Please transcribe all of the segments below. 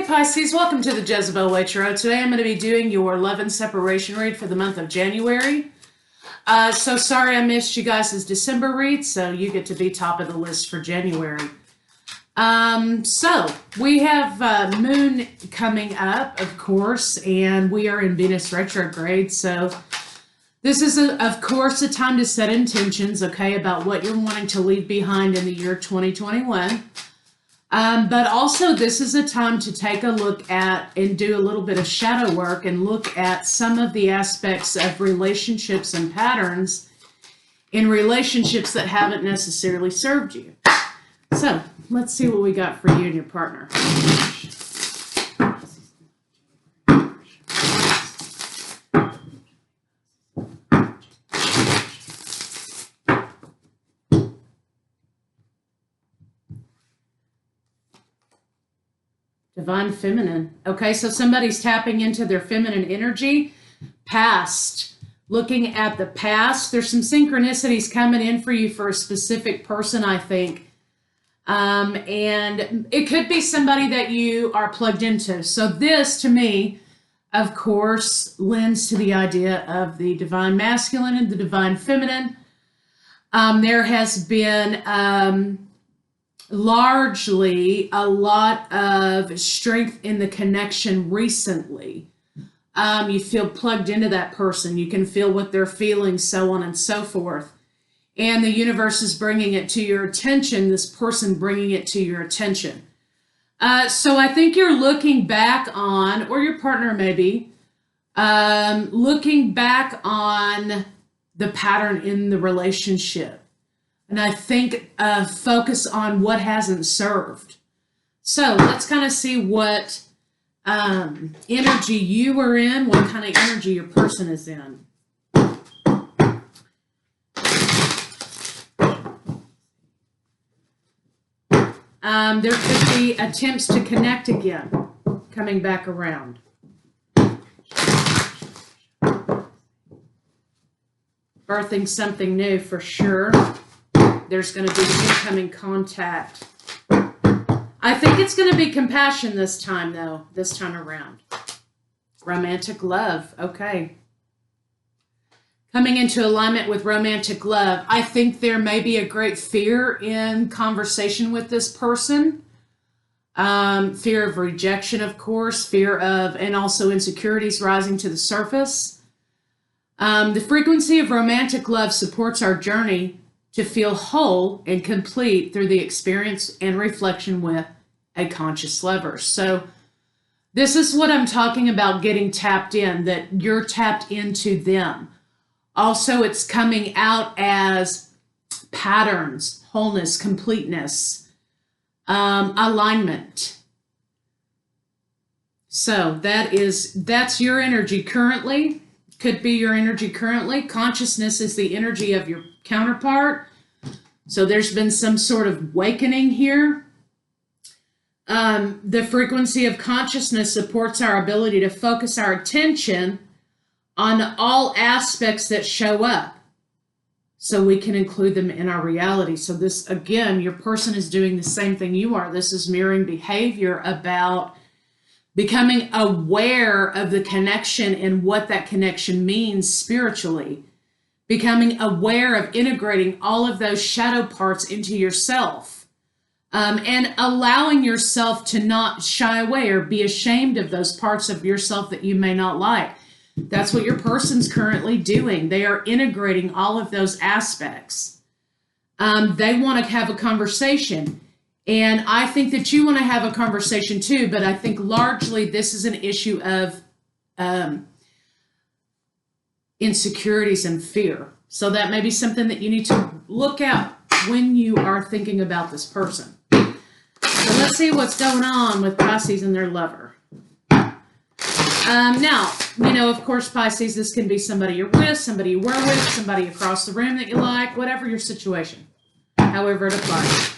Hey Pisces, welcome to the Jezebelway Tarot. Today I'm going to be doing your love and separation read for the month of January. So sorry I missed you guys' December read, so you get to be top of the list for January. So we have Moon coming up, of course, and we are in Venus retrograde. So this is, of course, a time to set intentions, okay, about what you're wanting to leave behind in the year 2021. But also this is a time to take a look at and do a little bit of shadow work and look at some of the aspects of relationships and patterns in relationships that haven't necessarily served you. So let's see what we got for you and your partner. Divine Feminine. Okay, so somebody's tapping into their feminine energy. Past. Looking at the past. There's some synchronicities coming in for you for a specific person, I think. And it could be somebody that you are plugged into. So this, to me, of course, lends to the idea of the Divine Masculine and the Divine Feminine. There has been... largely a lot of strength in the connection recently. You feel plugged into that person. You can feel what they're feeling, so on and so forth. And the universe is bringing it to your attention, this person bringing it to your attention. So I think you're looking back on, or your partner maybe, looking back on the pattern in the relationship. And I think focus on what hasn't served. So let's kind of see what energy you are in, what kind of energy your person is in. There could be attempts to connect again, coming back around. Birthing something new for sure. There's going to be incoming contact. I think it's going to be compassion this time, though, this time around. Romantic love. Okay. Coming into alignment with romantic love. I think there may be a great fear in conversation with this person. Fear of rejection, of course. Fear of, and also insecurities rising to the surface. The frequency of romantic love supports our journey to feel whole and complete through the experience and reflection with a conscious lover. So this is what I'm talking about, getting tapped in, that you're tapped into them. Also, it's coming out as patterns, wholeness, completeness, alignment. So that's your energy currently. Could be your energy currently. Consciousness is the energy of your counterpart. So there's been some sort of awakening here. The frequency of consciousness supports our ability to focus our attention on all aspects that show up, so we can include them in our reality. So this, again, your person is doing the same thing you are. This is mirroring behavior about becoming aware of the connection and what that connection means spiritually. Becoming aware of integrating all of those shadow parts into yourself. And allowing yourself to not shy away or be ashamed of those parts of yourself that you may not like. That's what your person's currently doing. They are integrating all of those aspects. They want to have a conversation. And I think that you want to have a conversation too, but I think largely this is an issue of insecurities and fear. So that may be something that you need to look at when you are thinking about this person. So let's see what's going on with Pisces and their lover. Now, you know, of course, Pisces, this can be somebody you're with, somebody you were with, somebody across the room that you like, whatever your situation, however it applies.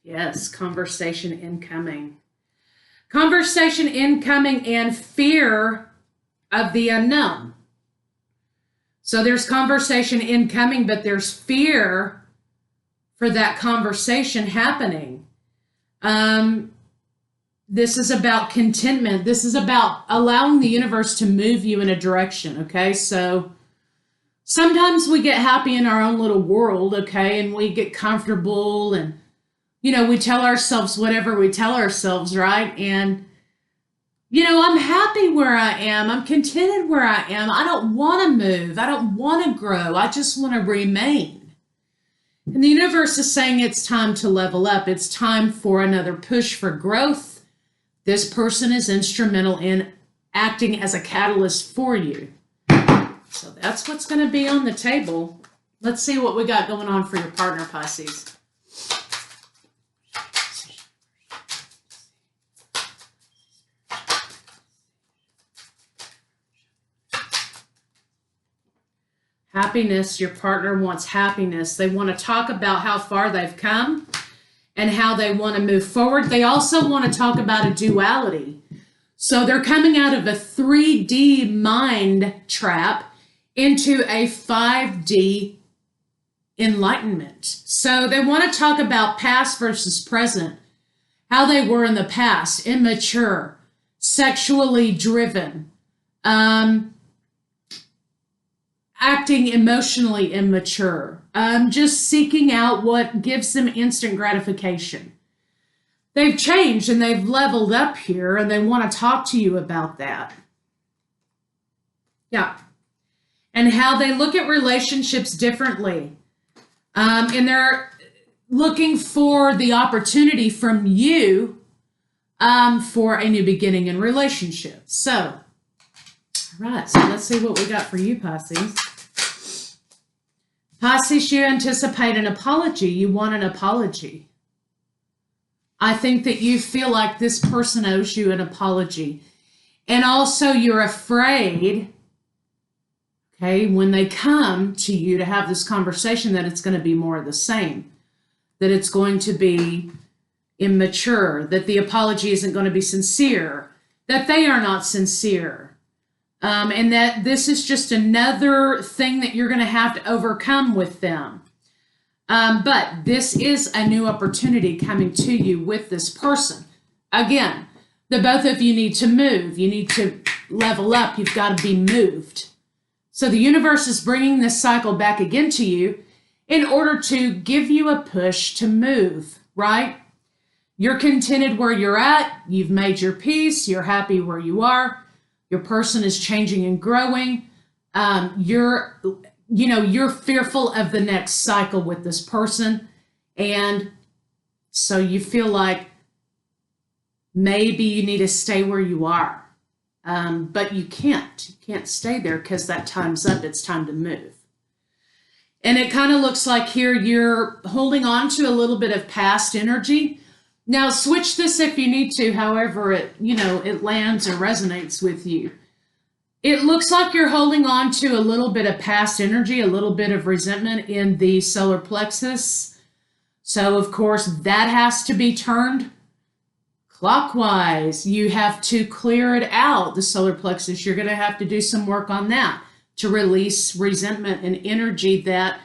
Yes, conversation incoming. Conversation incoming and fear of the unknown. So there's conversation incoming, but there's fear for that conversation happening. This is about contentment. This is about allowing the universe to move you in a direction, okay? So sometimes we get happy in our own little world, okay? And we get comfortable and, we tell ourselves whatever we tell ourselves, right? And, I'm happy where I am. I'm contented where I am. I don't want to move. I don't want to grow. I just want to remain. And the universe is saying it's time to level up. It's time for another push for growth. This person is instrumental in acting as a catalyst for you. So that's what's going to be on the table. Let's see what we got going on for your partner, Pisces. Happiness. Your partner wants happiness. They want to talk about how far they've come and how they want to move forward. They also want to talk about a duality. So they're coming out of a 3D mind trap into a 5D enlightenment. So they want to talk about past versus present, how they were in the past, immature, sexually driven, acting emotionally immature, just seeking out what gives them instant gratification. They've changed and they've leveled up here, and they want to talk to you about that. Yeah. And how they look at relationships differently. And they're looking for the opportunity from you for a new beginning in relationships. So, all right, so let's see what we got for you, Pisces. Pisces, you anticipate an apology. You want an apology. I think that you feel like this person owes you an apology. And also you're afraid, okay, when they come to you to have this conversation, that it's going to be more of the same, that it's going to be immature, that the apology isn't going to be sincere, that they are not sincere. And that this is just another thing that you're going to have to overcome with them. But this is a new opportunity coming to you with this person. Again, the both of you need to move. You need to level up. You've got to be moved. So the universe is bringing this cycle back again to you in order to give you a push to move, right? You're contented where you're at. You've made your peace. You're happy where you are. Your person is changing and growing. You're fearful of the next cycle with this person. And so you feel like maybe you need to stay where you are. But you can't. You can't stay there because that time's up. It's time to move. And it kind of looks like here you're holding on to a little bit of past energy. Now, switch this if you need to, however it lands or resonates with you. It looks like you're holding on to a little bit of past energy, a little bit of resentment in the solar plexus. So, of course, that has to be turned clockwise. You have to clear it out, the solar plexus. You're going to have to do some work on that to release resentment and energy that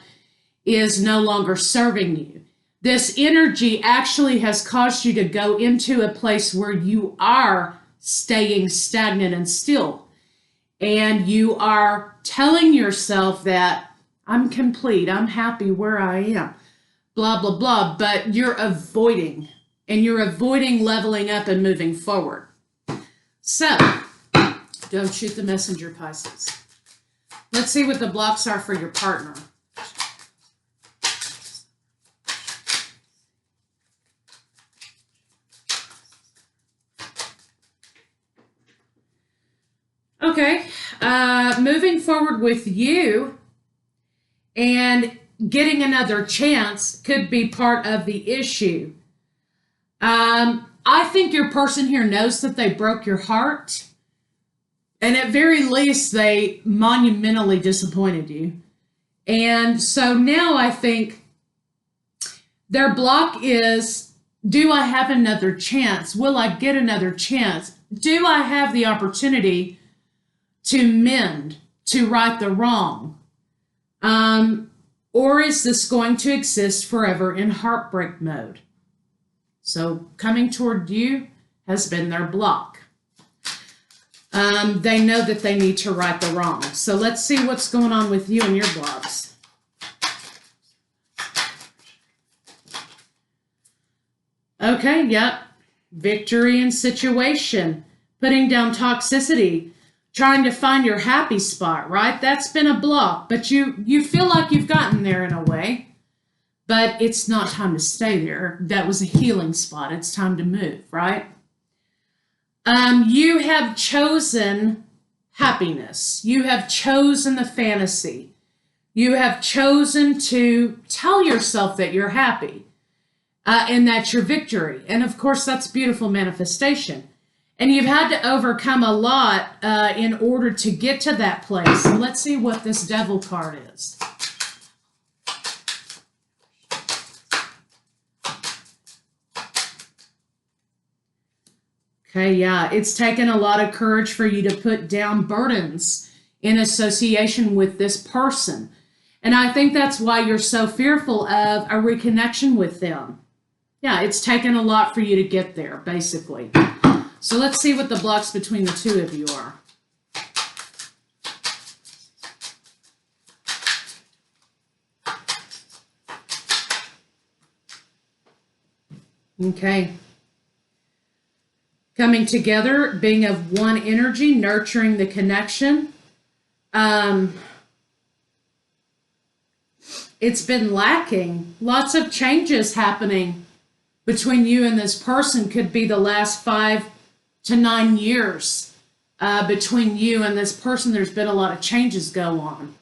is no longer serving you. This energy actually has caused you to go into a place where you are staying stagnant and still. And you are telling yourself that I'm complete, I'm happy where I am, blah, blah, blah. But you're avoiding, and you're avoiding leveling up and moving forward. So, don't shoot the messenger, Pisces. Let's see what the blocks are for your partner. Okay, moving forward with you and getting another chance could be part of the issue. I think your person here knows that they broke your heart, and at very least they monumentally disappointed you. And so now I think their block is, do I have another chance? Will I get another chance? Do I have the opportunity to mend, to right the wrong? Or is this going to exist forever in heartbreak mode? So coming toward you has been their block. They know that they need to right the wrong. So let's see what's going on with you and your blocks. Okay, yep. Victory in situation. Putting down toxicity. Trying to find your happy spot, right? That's been a block, but you feel like you've gotten there in a way, but it's not time to stay there. That was a healing spot. It's time to move, right? You have chosen happiness. You have chosen the fantasy. You have chosen to tell yourself that you're happy and that's your victory. And of course, that's beautiful manifestation. And you've had to overcome a lot in order to get to that place. So let's see what this devil card is. Okay, yeah, it's taken a lot of courage for you to put down burdens in association with this person. And I think that's why you're so fearful of a reconnection with them. Yeah, it's taken a lot for you to get there, basically. So let's see what the blocks between the two of you are. Okay. Coming together, being of one energy, nurturing the connection. It's been lacking. Lots of changes happening between you and this person. Could be the last 5 to 9 years between you and this person. There's been a lot of changes go on.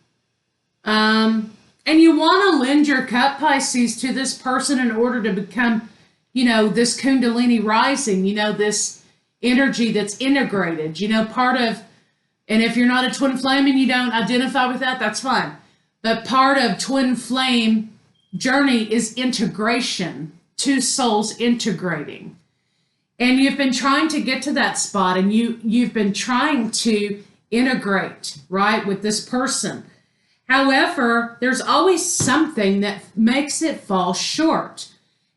And you want to lend your cup, Pisces, to this person in order to become, this Kundalini rising, this energy that's integrated, part of, and if you're not a twin flame and you don't identify with that, that's fine. But part of twin flame journey is integration, two souls integrating. And you've been trying to get to that spot, and you've been trying to integrate, right, with this person. However, there's always something that makes it fall short.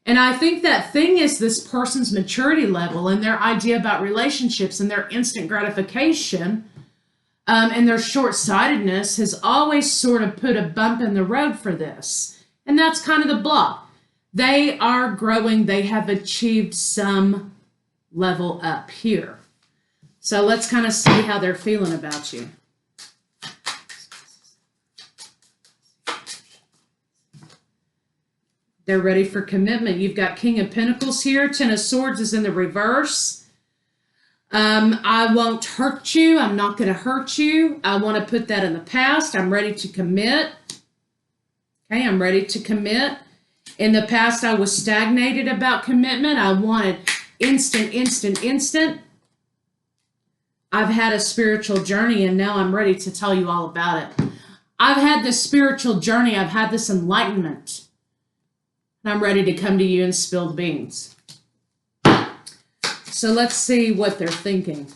And I think that thing is this person's maturity level and their idea about relationships and their instant gratification and their short-sightedness has always sort of put a bump in the road for this. And that's kind of the block. They are growing. They have achieved some level up here. So let's kind of see how they're feeling about you. They're ready for commitment. You've got King of Pentacles here. Ten of Swords is in the reverse. I won't hurt you. I'm not going to hurt you. I want to put that in the past. I'm ready to commit. Okay, I'm ready to commit. In the past, I was stagnated about commitment. I wanted instant, instant, instant. I've had a spiritual journey, and now I'm ready to tell you all about it. I've had this spiritual journey. I've had this enlightenment. And I'm ready to come to you and spill beans. So let's see what they're thinking.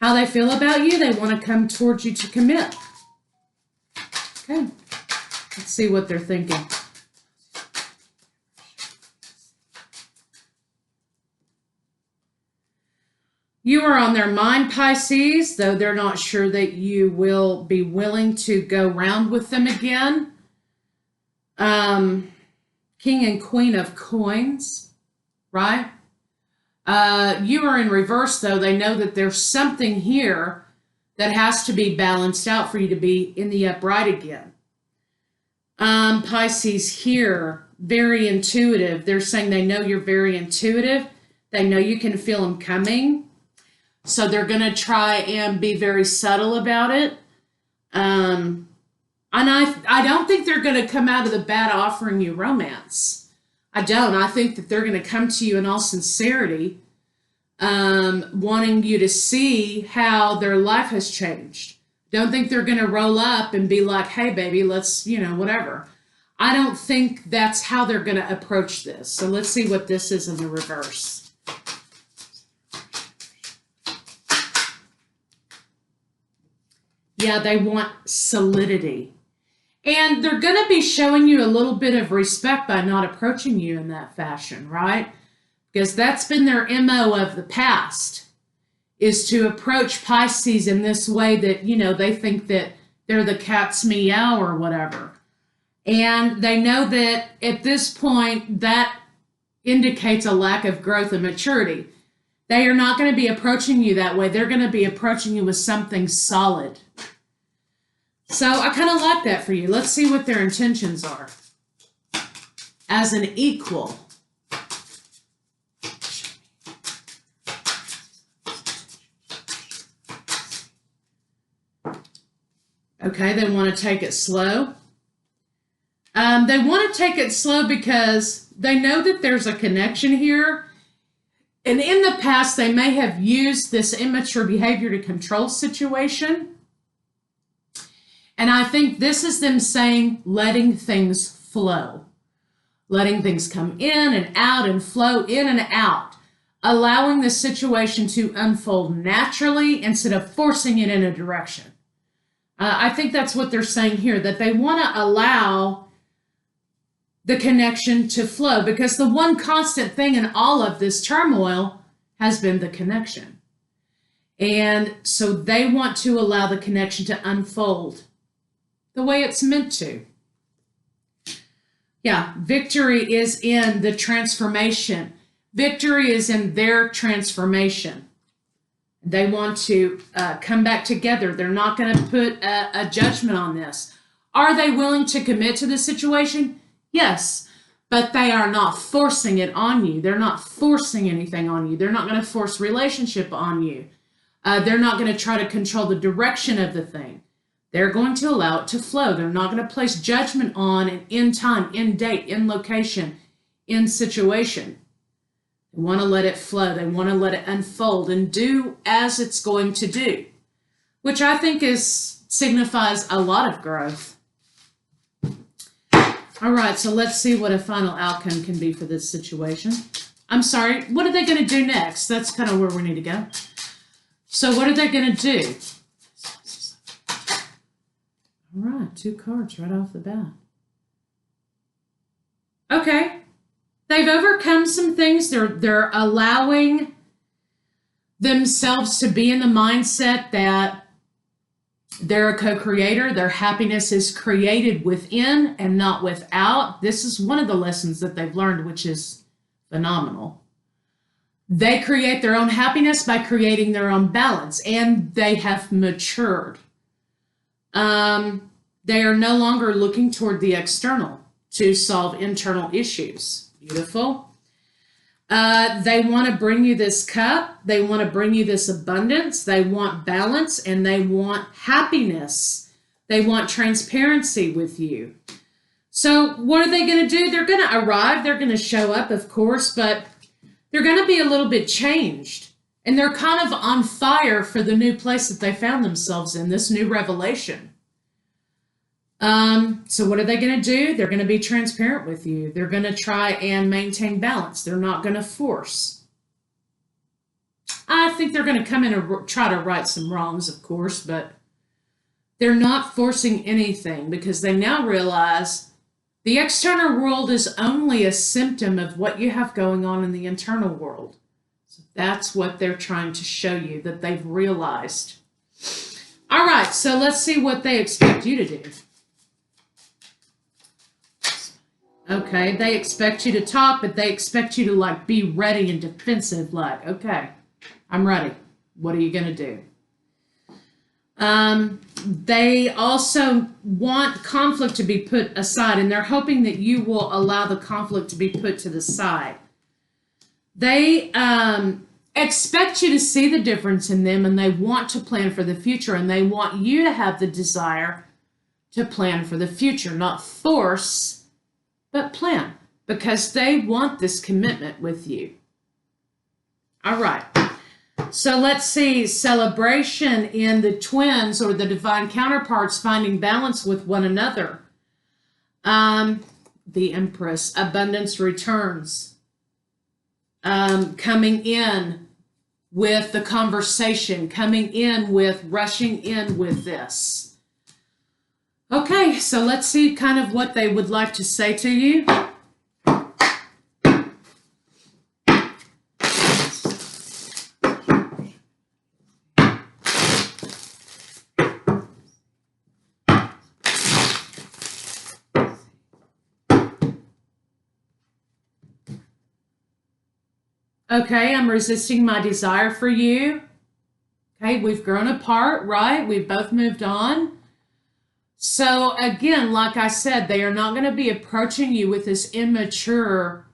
How they feel about you. They want to come towards you to commit. Okay. Let's see what they're thinking. You are on their mind, Pisces, though they're not sure that you will be willing to go round with them again. King and Queen of Coins, right? You are in reverse, though. They know that there's something here that has to be balanced out for you to be in the upright again. Pisces here, very intuitive. They're saying they know you're very intuitive. They know you can feel them coming. So they're going to try and be very subtle about it. And I don't think they're going to come out of the bat offering you romance. I don't. I think that they're going to come to you in all sincerity, wanting you to see how their life has changed. Don't think they're going to roll up and be like, hey, baby, let's, whatever. I don't think that's how they're going to approach this. So let's see what this is in the reverse. Yeah, they want solidity. And they're going to be showing you a little bit of respect by not approaching you in that fashion, right? Because that's been their MO of the past, is to approach Pisces in this way that, you know, they think that they're the cat's meow or whatever. And they know that at this point, that indicates a lack of growth and maturity. They are not going to be approaching you that way. They're going to be approaching you with something solid. So I kind of like that for you. Let's see what their intentions are. As an equal. Okay, they want to take it slow. They want to take it slow because they know that there's a connection here. And in the past, they may have used this immature behavior to control situation. And I think this is them saying, letting things flow. Letting things come in and out and flow in and out. Allowing the situation to unfold naturally instead of forcing it in a direction. I think that's what they're saying here, that they want to allow the connection to flow, because the one constant thing in all of this turmoil has been the connection. And so they want to allow the connection to unfold the way it's meant to. Yeah, victory is in the transformation. Victory is in their transformation. They want to come back together. They're not going to put a judgment on this. Are they willing to commit to the situation? Yes, but they are not forcing it on you. They're not forcing anything on you. They're not going to force relationship on you. They're not going to try to control the direction of the thing. They're going to allow it to flow. They're not going to place judgment on an in time, in date, in location, in situation. They want to let it flow. They want to let it unfold and do as it's going to do, which I think signifies a lot of growth. All right, so let's see what a final outcome can be for this situation. I'm sorry, what are they going to do next? That's kind of where we need to go. So what are they going to do? All right, 2 cards right off the bat. Okay. They've overcome some things. They're allowing themselves to be in the mindset that they're a co-creator. Their happiness is created within and not without. This is one of the lessons that they've learned, which is phenomenal. They create their own happiness by creating their own balance, and they have matured. They are no longer looking toward the external to solve internal issues. Beautiful. They want to bring you this cup. They want to bring you this abundance. They want balance and they want happiness. They want transparency with you. So what are they going to do? They're going to arrive. They're going to show up, of course, but they're going to be a little bit changed. And they're kind of on fire for the new place that they found themselves in, this new revelation. So what are they going to do? They're going to be transparent with you. They're going to try and maintain balance. They're not going to force. I think they're going to come in and try to right some wrongs, of course, but they're not forcing anything because they now realize the external world is only a symptom of what you have going on in the internal world. So that's what they're trying to show you, that they've realized. All right, so let's see what they expect you to do. Okay, they expect you to talk, but they expect you to like be ready and defensive, like, okay, I'm ready. What are you going to do? They also want conflict to be put aside, and they're hoping that you will allow the conflict to be put to the side. They expect you to see the difference in them, and they want to plan for the future, and they want you to have the desire to plan for the future, not force, but plan, because they want this commitment with you. All right. So let's see, celebration in the twins or the divine counterparts finding balance with one another. The Empress, abundance returns. Coming in with the conversation, coming in with rushing in with this. Okay, so let's see kind of what they would like to say to you. Okay, I'm resisting my desire for you. Okay, we've grown apart, right? We've both moved on. So again, like I said, they are not going to be approaching you with this immature,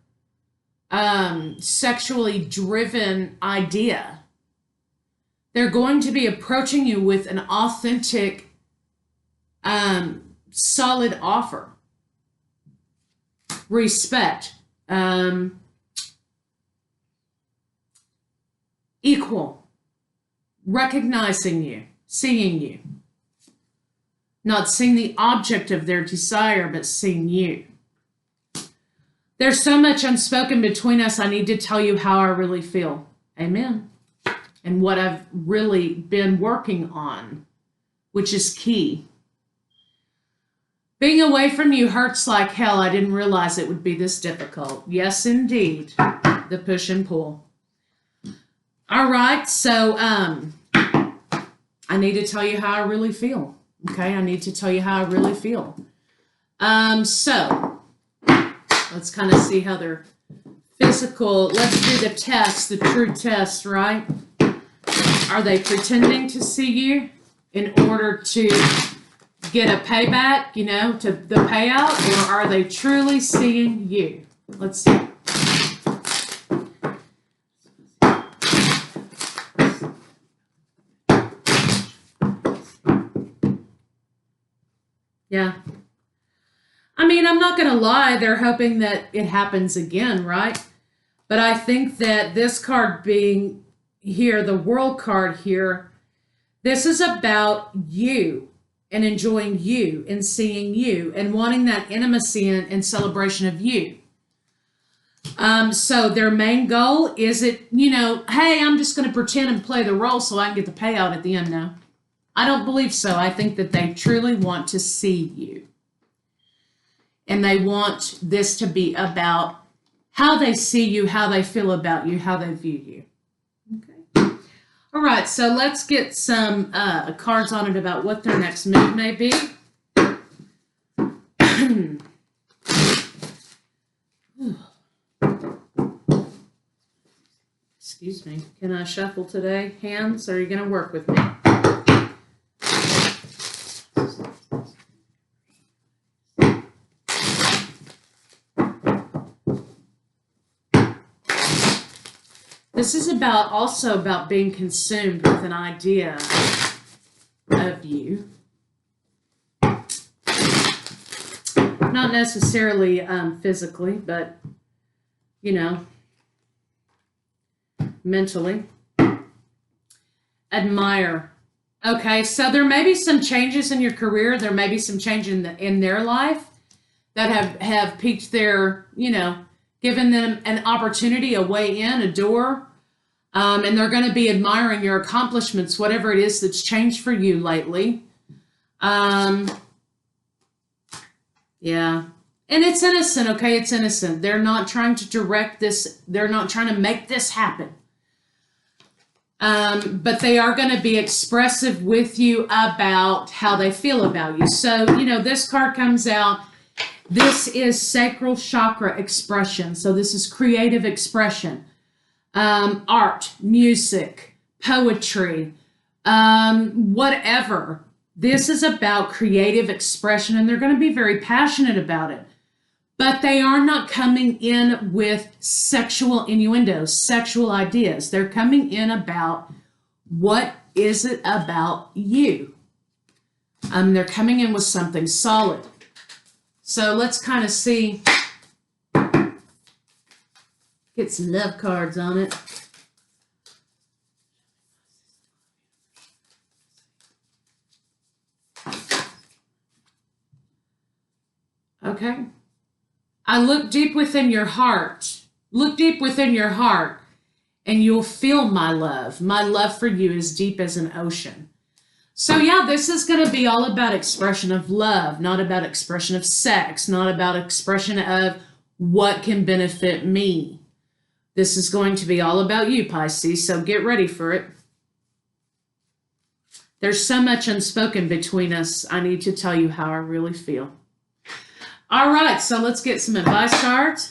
sexually driven idea. They're going to be approaching you with an authentic, solid offer. Respect. Equal. Recognizing you, seeing you. Not seeing the object of their desire, but seeing you. There's so much unspoken between us. I need to tell you how I really feel. Amen. And what I've really been working on, which is key. Being away from you hurts like hell. I didn't realize it would be this difficult. Yes, indeed. The push and pull. All right, so I need to tell you how I really feel. Okay, I need to tell you how I really feel. So let's kind of see how they're physical. Let's do the test, the true test, right? Are they pretending to see you in order to get a payback, you know, to the payout, or are they truly seeing you? Let's see. Yeah. I mean, I'm not going to lie. They're hoping that it happens again, right? But I think that this card being here, the World card here, this is about you and enjoying you and seeing you and wanting that intimacy and celebration of you. So their main goal is it, you know, hey, I'm just going to pretend and play the role so I can get the payout at the end now. I don't believe so. I think that they truly want to see you. And they want this to be about how they see you, how they feel about you, how they view you. Okay. All right, so let's get some cards on it about what their next move may be. Excuse me. Can I shuffle today? Hands, are you going to work with me? This is also about being consumed with an idea of you. Not necessarily physically, but, you know, mentally. Admire. Okay, so there may be some changes in your career. There may be some change in their life that have piqued their, you know, given them an opportunity, a way in, a door. And they're going to be admiring your accomplishments, whatever it is that's changed for you lately. Yeah. And it's innocent, okay? It's innocent. They're not trying to direct this. They're not trying to make this happen. But they are going to be expressive with you about how they feel about you. So, you know, this card comes out. This is sacral chakra expression. So this is creative expression. Art, music, poetry, whatever. This is about creative expression, and they're going to be very passionate about it. But they are not coming in with sexual innuendos, sexual ideas. They're coming in about what is it about you. They're coming in with something solid. So let's kind of see. Get some love cards on it. Okay. I look deep within your heart. Look deep within your heart, and you'll feel my love. My love for you is deep as an ocean. So yeah, this is going to be all about expression of love, not about expression of sex, not about expression of what can benefit me. This is going to be all about you, Pisces, so get ready for it. There's so much unspoken between us. I need to tell you how I really feel. All right, so let's get some advice cards.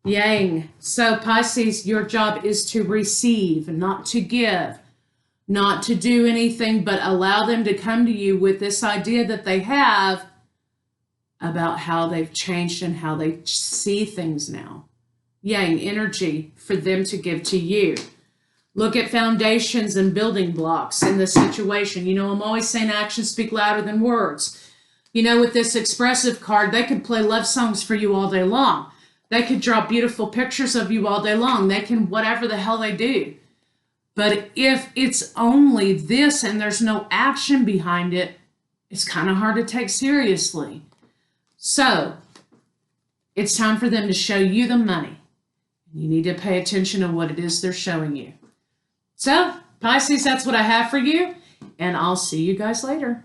Yang. So Pisces, your job is to receive, not to give, not to do anything, but allow them to come to you with this idea that they have about how they've changed and how they see things now. Yang energy for them to give to you. Look at foundations and building blocks in this situation. You know, I'm always saying actions speak louder than words. You know, with this expressive card, they could play love songs for you all day long. They could draw beautiful pictures of you all day long. They can whatever the hell they do. But if it's only this and there's no action behind it, it's kind of hard to take seriously. So it's time for them to show you the money. You need to pay attention to what it is they're showing you. So, Pisces, that's what I have for you. And I'll see you guys later.